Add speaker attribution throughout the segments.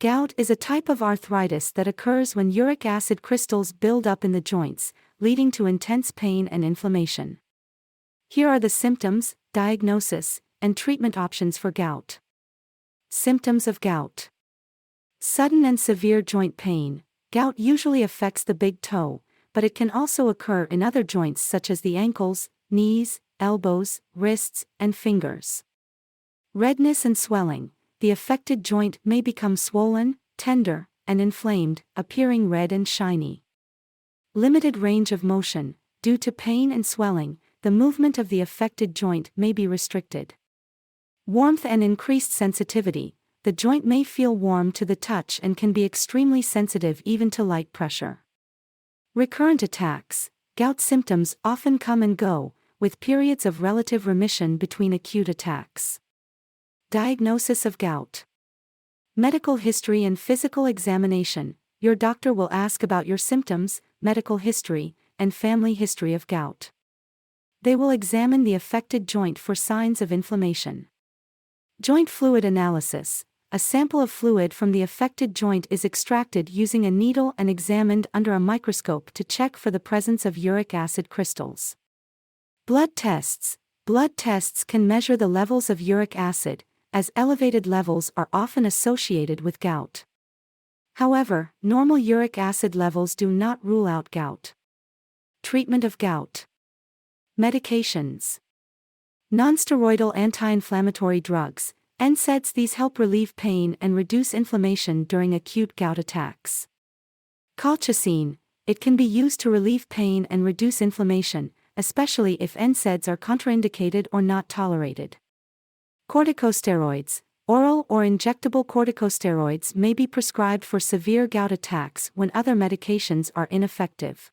Speaker 1: Gout is a type of arthritis that occurs when uric acid crystals build up in the joints, leading to intense pain and inflammation. Here are the symptoms, diagnosis, and treatment options for gout. Symptoms of gout. Sudden and severe joint pain. Gout usually affects the big toe, but it can also occur in other joints such as the ankles, knees, elbows, wrists, and fingers. Redness and swelling. The affected joint may become swollen, tender, and inflamed, appearing red and shiny. Limited range of motion. Due to pain and swelling, the movement of the affected joint may be restricted. Warmth and increased sensitivity. The joint may feel warm to the touch and can be extremely sensitive even to light pressure. Recurrent attacks. Gout symptoms often come and go, with periods of relative remission between acute attacks. Diagnosis of gout. Medical history and physical examination. Your doctor will ask about your symptoms, medical history, and family history of gout. They will examine the affected joint for signs of inflammation. Joint fluid analysis. A sample of fluid from the affected joint is extracted using a needle and examined under a microscope to check for the presence of uric acid crystals. Blood tests. Blood tests can measure the levels of uric acid, as elevated levels are often associated with gout. However, normal uric acid levels do not rule out gout. Treatment of gout. Medications. Nonsteroidal anti-inflammatory drugs, NSAIDs. These help relieve pain and reduce inflammation during acute gout attacks. Colchicine. It can be used to relieve pain and reduce inflammation, especially if NSAIDs are contraindicated or not tolerated. Corticosteroids. Oral or injectable corticosteroids may be prescribed for severe gout attacks when other medications are ineffective.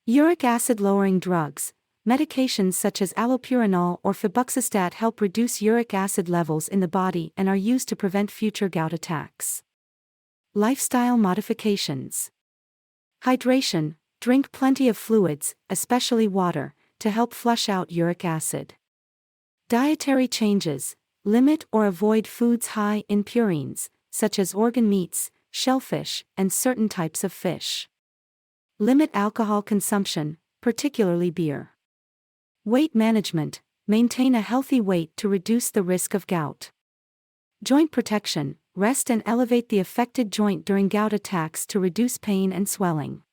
Speaker 1: Uric acid-lowering drugs. Medications such as allopurinol or febuxostat help reduce uric acid levels in the body and are used to prevent future gout attacks. Lifestyle modifications. Hydration. Drink plenty of fluids, especially water, to help flush out uric acid. Dietary changes. Limit or avoid foods high in purines, such as organ meats, shellfish, and certain types of fish. Limit alcohol consumption, particularly beer. Weight management. Maintain a healthy weight to reduce the risk of gout. Joint protection. Rest and elevate the affected joint during gout attacks to reduce pain and swelling.